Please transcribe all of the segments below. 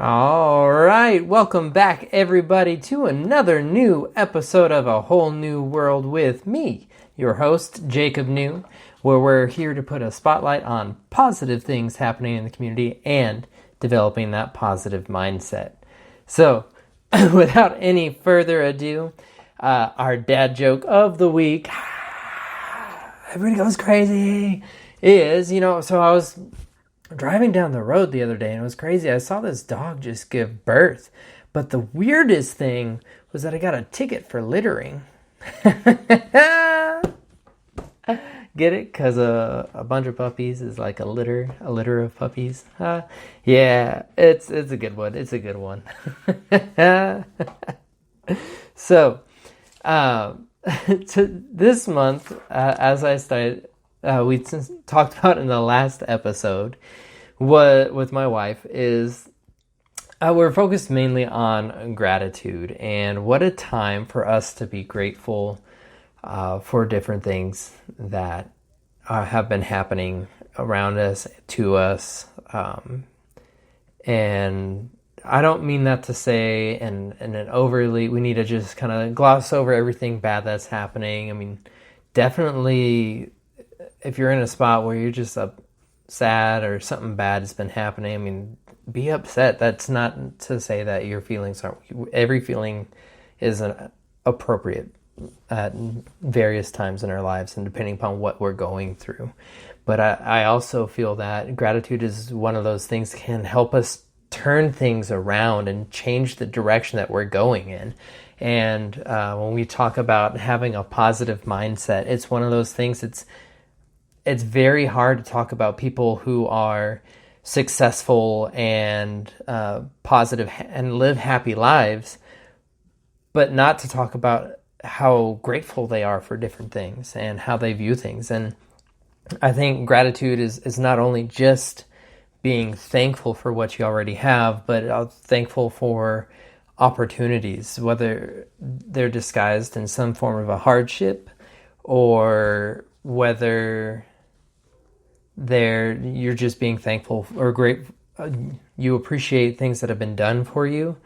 All right, welcome back everybody to another new episode of A Whole New World with me, your host, Jacob Gnew, where we're here to put a spotlight on positive things happening in the community and developing that positive mindset. So, without any further ado, our dad joke of the week, everybody goes crazy, is, so I was driving down the road the other day and it was crazy. I saw this dog just give birth. But the weirdest thing was that I got a ticket for littering. Get it? Because a bunch of puppies is like a litter of puppies. Yeah, it's a good one. It's a good one. So, this month, as I started, we talked about in the last episode, what with my wife is we're focused mainly on gratitude and what a time for us to be grateful for different things that have been happening around us, to us, and I don't mean that to say and an overly we need to just kind of gloss over everything bad that's happening. I mean, definitely if you're in a spot where you're just sad or something bad has been happening, I mean, be upset. That's not to say that your feelings aren't. Every feeling is appropriate at various times in our lives and depending upon what we're going through. But I also feel that gratitude is one of those things that can help us turn things around and change the direction that we're going in. And when we talk about having a positive mindset, it's one of those things it's very hard to talk about people who are successful and positive and live happy lives, but not to talk about how grateful they are for different things and how they view things. And I think gratitude is not only just being thankful for what you already have, but thankful for opportunities, whether they're disguised in some form of a hardship or whether you're just being thankful or you appreciate things that have been done for you.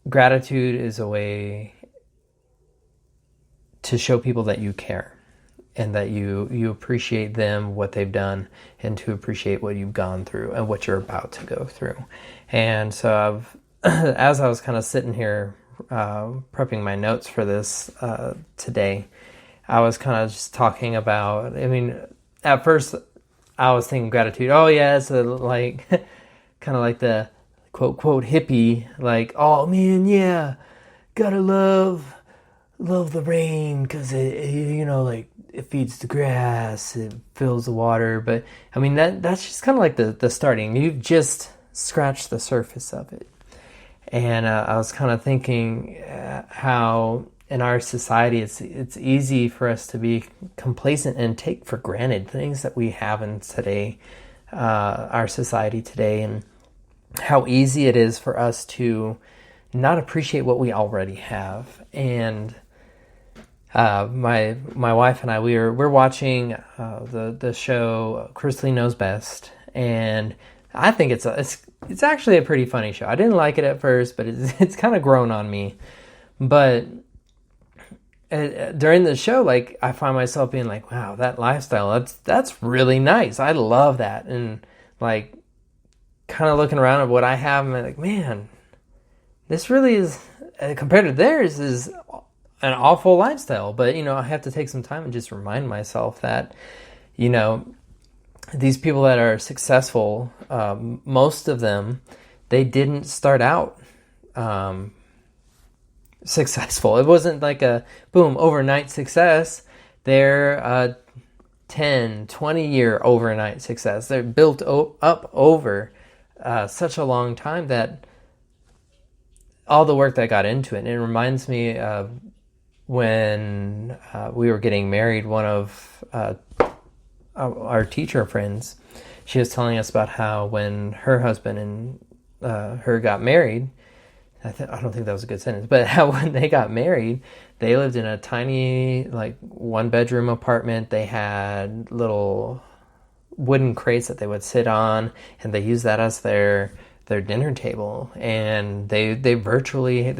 Gratitude is a way to show people that you care and that you appreciate them, what they've done, and to appreciate what you've gone through and what you're about to go through. And so as I was kind of sitting here prepping my notes for this today, I was kind of just talking about, at first, I was thinking gratitude. Oh, yeah, it's like kind of like the quote hippie, like, oh man, yeah, gotta love the rain because it feeds the grass, it fills the water. But I mean that's just kind of like the starting. You've just scratched the surface of it, and I was kind of thinking how in our society, it's easy for us to be complacent and take for granted things that we have in today, our society today, and how easy it is for us to not appreciate what we already have. And my wife and I, we're watching the show Chrisley Knows Best, and I think it's actually a pretty funny show. I didn't like it at first, but it's kind of grown on me. But during the show, like, I find myself being like, wow, that lifestyle, that's really nice. I love that. And like kind of looking around at what I have, and I'm like, man, this really is, compared to theirs, is an awful lifestyle. But I have to take some time and just remind myself that these people that are successful, most of them, they didn't start out successful. It wasn't like a boom overnight success. They're a 10, 20 year overnight success. They're built up over such a long time that all the work that got into it. And it reminds me of when we were getting married. One of our teacher friends, she was telling us about how when her husband and her got married, I don't think that was a good sentence, but how when they got married, they lived in a tiny, like, one-bedroom apartment. They had little wooden crates that they would sit on, and they used that as their their dinner table, and they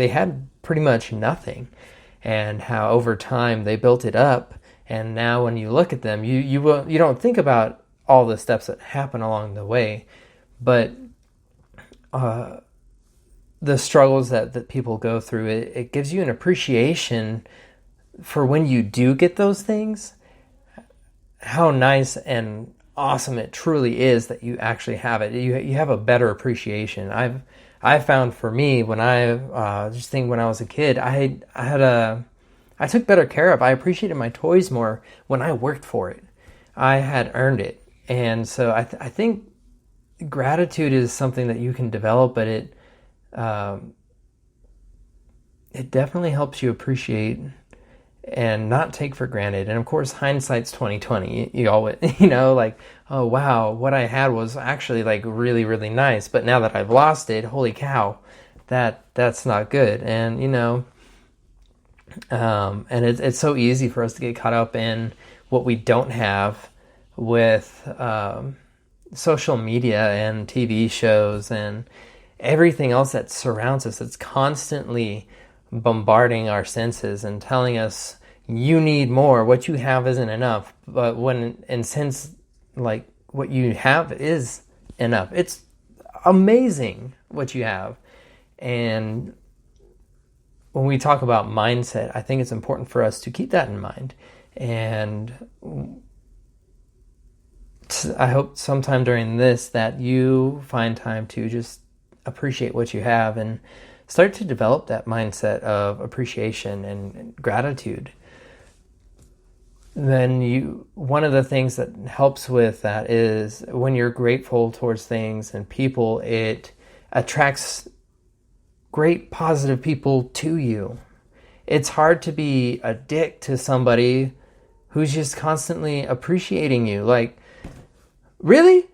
had pretty much nothing, and how over time they built it up. And now when you look at them, you don't think about all the steps that happen along the way, but the struggles that people go through, it gives you an appreciation for when you do get those things, how nice and awesome it truly is that you actually have it. You have a better appreciation. I've found for me, when I just think when I was a kid, I took better care of. I appreciated my toys more when I worked for it. I had earned it. And so I think gratitude is something that you can develop, but it definitely helps you appreciate and not take for granted. And of course, hindsight's 2020. You always, like, oh wow, what I had was actually like really, really nice. But now that I've lost it, holy cow, that's not good. And and it's so easy for us to get caught up in what we don't have with social media and TV shows and everything else that surrounds us. It's constantly bombarding our senses and telling us, you need more, what you have isn't enough. But since like what you have is enough, it's amazing what you have. And when we talk about mindset, I think it's important for us to keep that in mind. And I hope sometime during this that you find time to just appreciate what you have and start to develop that mindset of appreciation and gratitude. Then one of the things that helps with that is when you're grateful towards things and people, it attracts great positive people to you. It's hard to be a dick to somebody who's just constantly appreciating you. Like, really?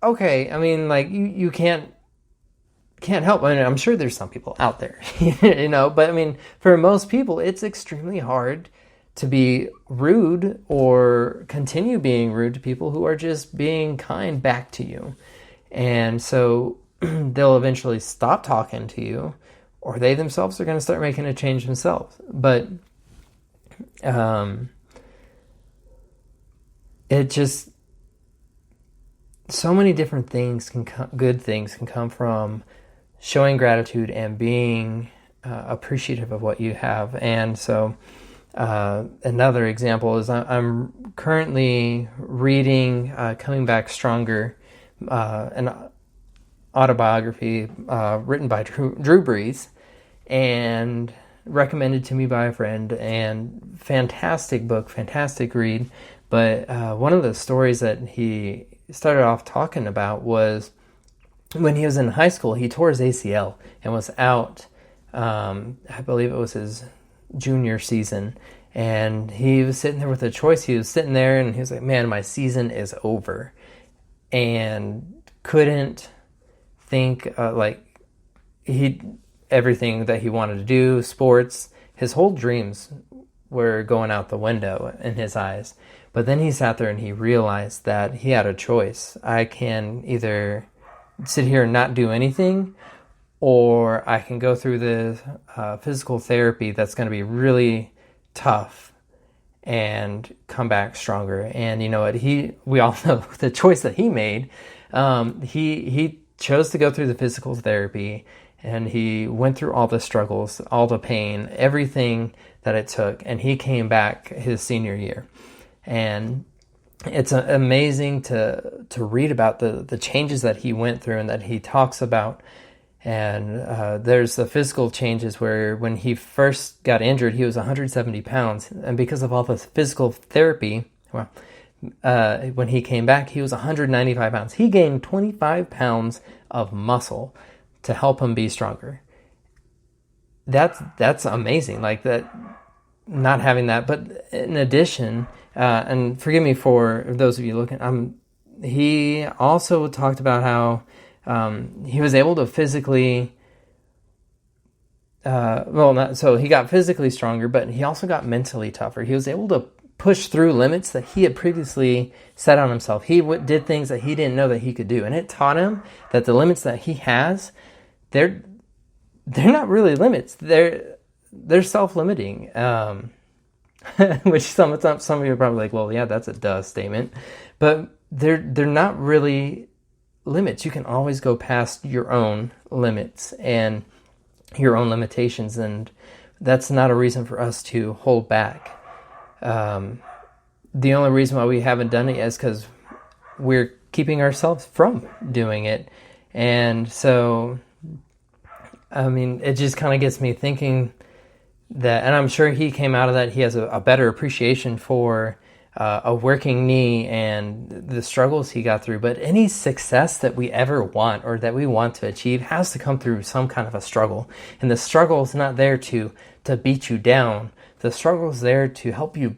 Okay. I mean, like, you can't help. I mean, I'm sure there's some people out there, but I mean, for most people, it's extremely hard to be rude or continue being rude to people who are just being kind back to you. And so they'll eventually stop talking to you, or they themselves are going to start making a change themselves. But it just, so many different things good things can come from showing gratitude and being appreciative of what you have. And so another example is I'm currently reading Coming Back Stronger, an autobiography written by Drew Brees and recommended to me by a friend, and fantastic book, fantastic read. But one of the stories that he started off talking about was when he was in high school, he tore his ACL and was out, I believe it was his junior season, and he was sitting there with a choice. He was sitting there and he was like, man, my season is over, and couldn't think everything that he wanted to do, sports, his whole dreams were going out the window in his eyes. But then he sat there and he realized that he had a choice. I can either sit here and not do anything, or I can go through the physical therapy that's going to be really tough and come back stronger. And you know what? We all know the choice that he made. He chose to go through the physical therapy, and he went through all the struggles, all the pain, everything that it took, and he came back his senior year. And it's amazing to read about the changes that he went through and that he talks about. And there's the physical changes where when he first got injured, he was 170 pounds. And because of all the physical therapy, when he came back, he was 195 pounds. He gained 25 pounds of muscle to help him be stronger. That's amazing. Like that, not having that. But in addition, and forgive me for those of you looking, he also talked about how he was able to physically, so he got physically stronger, but he also got mentally tougher. He was able to push through limits that he had previously set on himself. He did things that he didn't know that he could do. And it taught him that the limits that he has, they're not really limits. They're self-limiting. Which some of you are probably like, well, yeah, that's a duh statement. But they're not really limits. You can always go past your own limits and your own limitations, and that's not a reason for us to hold back. The only reason why we haven't done it yet is because we're keeping ourselves from doing it. And so, I mean, it just kind of gets me thinking that, and I'm sure he came out of that, he has a better appreciation for a working knee and the struggles he got through. But any success that we ever want or that we want to achieve has to come through some kind of a struggle. And the struggle is not there to beat you down. The struggle is there to help you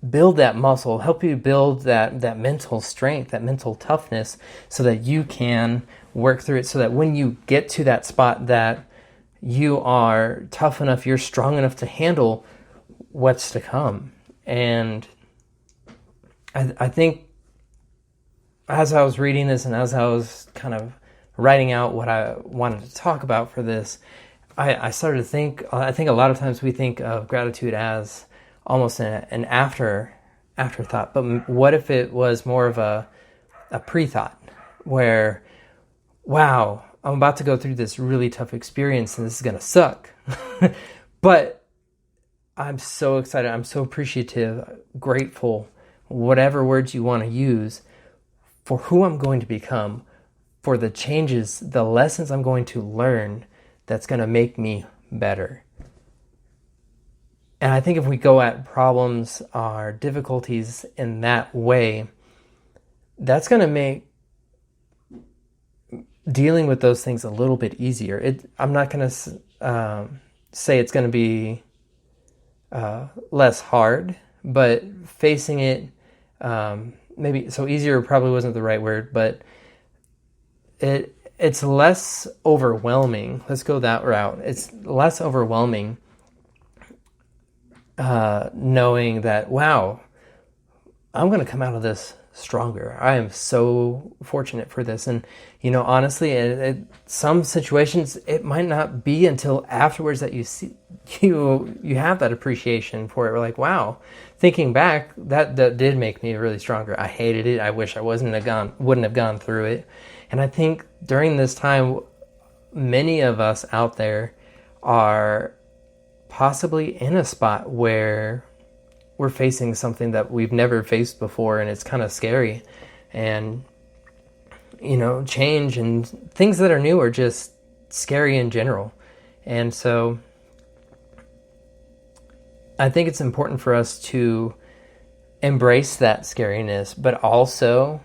build that muscle, help you build that mental strength, that mental toughness, so that you can work through it, so that when you get to that spot that you are tough enough, you're strong enough to handle what's to come. And I think as I was reading this and as I was kind of writing out what I wanted to talk about for this, I started to think, I think a lot of times we think of gratitude as almost an afterthought. But what if it was more of a pre-thought where, wow, I'm about to go through this really tough experience and this is going to suck. But I'm so excited. I'm so appreciative, grateful, whatever words you want to use, for who I'm going to become, for the changes, the lessons I'm going to learn that's going to make me better. And I think if we go at problems or difficulties in that way, that's going to make dealing with those things a little bit easier. I'm not going to say it's going to be less hard, but facing it, maybe, so easier probably wasn't the right word, but it's less overwhelming. Let's go that route. It's less overwhelming knowing that, wow, I'm going to come out of this stronger. I am so fortunate for this. And, honestly, some situations, it might not be until afterwards that you see, you have that appreciation for it. We're like, wow, thinking back, that did make me really stronger. I hated it. I wish I wouldn't have gone through it. And I think during this time, many of us out there are possibly in a spot where we're facing something that we've never faced before, and it's kind of scary. And, change and things that are new are just scary in general. And so I think it's important for us to embrace that scariness, but also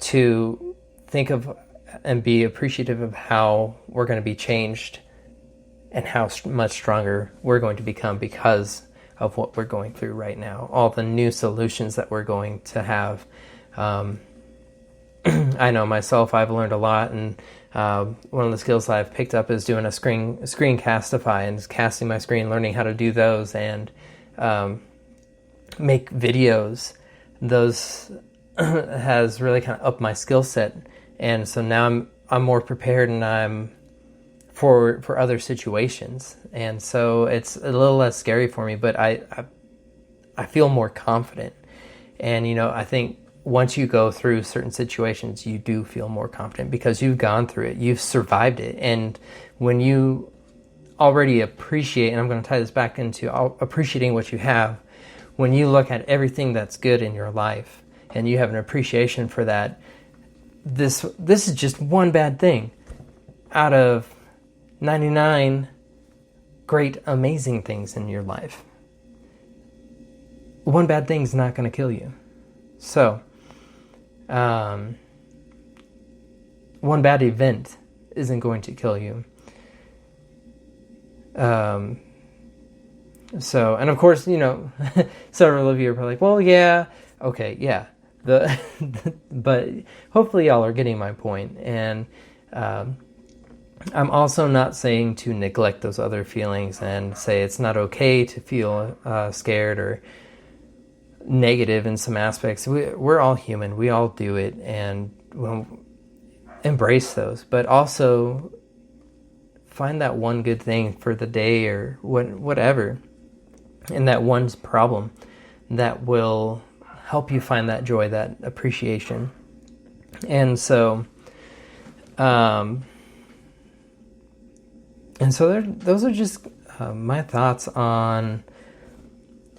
to think of and be appreciative of how we're going to be changed and how much stronger we're going to become because of what we're going through right now. All the new solutions that we're going to have. I know myself, I've learned a lot, and one of the skills I've picked up is doing a screencastify and casting my screen, learning how to do those and make videos. Those has really kind of upped my skill set, and so now I'm more prepared, and I'm for other situations, and so it's a little less scary for me. But I feel more confident, and I think once you go through certain situations, you do feel more confident because you've gone through it, you've survived it, and when you already appreciate, and I'm going to tie this back into appreciating what you have, when you look at everything that's good in your life and you have an appreciation for that, this is just one bad thing out of 99 great, amazing things in your life. One bad thing's not going to kill you. So, one bad event isn't going to kill you. So, and of course, several of you are probably like, well, yeah, okay, yeah. But hopefully y'all are getting my point. And I'm also not saying to neglect those other feelings and say it's not okay to feel scared or negative in some aspects. We're all human. We all do it, and embrace those. But also find that one good thing for the day or whatever, and that one problem that will help you find that joy, that appreciation. And so, those are just my thoughts on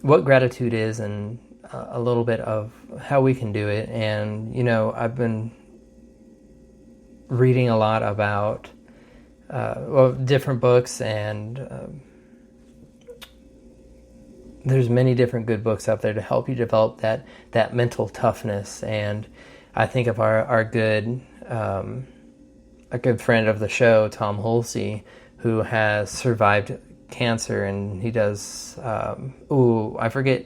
what gratitude is and a little bit of how we can do it. And, I've been reading a lot about different books, and there's many different good books out there to help you develop that mental toughness. And I think of our good a good friend of the show, Tom Holsey, who has survived cancer, and he does I forget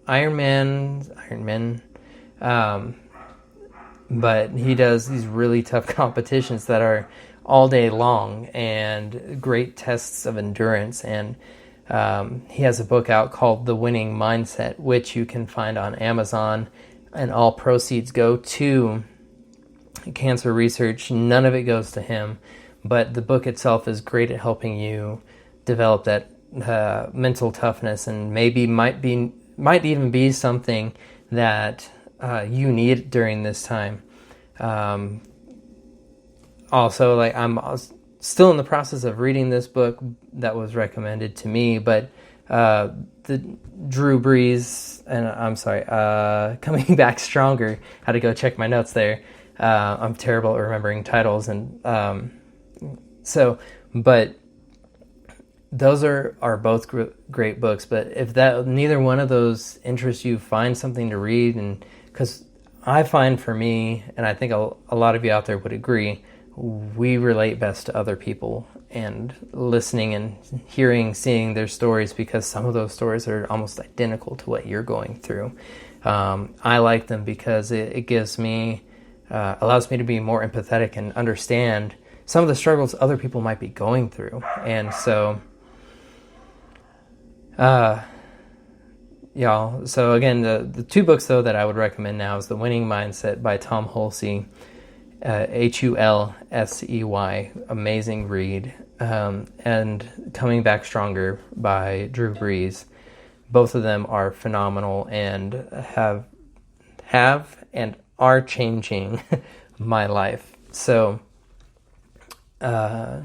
Ironman, but he does these really tough competitions that are all day long and great tests of endurance. And he has a book out called The Winning Mindset, which you can find on Amazon, and all proceeds go to cancer research. None of it goes to him, but the book itself is great at helping you develop that mental toughness, and maybe might even be something that you need during this time. Also, like, I'm still in the process of reading this book that was recommended to me, but the Drew Brees, and Coming Back Stronger. Had to go check my notes there. I'm terrible at remembering titles, and but those are both great books. But if neither one of those interests you, find something to read. And because I find, for me, and I think a lot of you out there would agree, we relate best to other people, and listening and seeing their stories, because some of those stories are almost identical to what you're going through. I like them because it gives me, allows me to be more empathetic and understand some of the struggles other people might be going through. And so, y'all, so again, the two books, though, that I would recommend now is The Winning Mindset by Tom Holsey, Hulsey, amazing read, and Coming Back Stronger by Drew Brees. Both of them are phenomenal and have and are changing my life. So that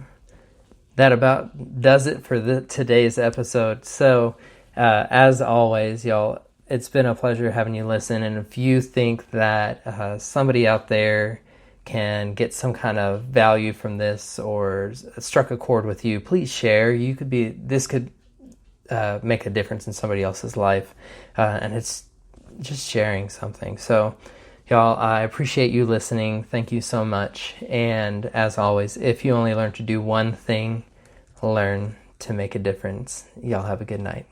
about does it for today's episode. So as always, y'all, it's been a pleasure having you listen. And if you think that somebody out there can get some kind of value from this, or struck a chord with you, please share. This could make a difference in somebody else's life, and it's just sharing something. So, y'all, I appreciate you listening. Thank you so much. And as always, if you only learn to do one thing, learn to make a difference. Y'all have a good night.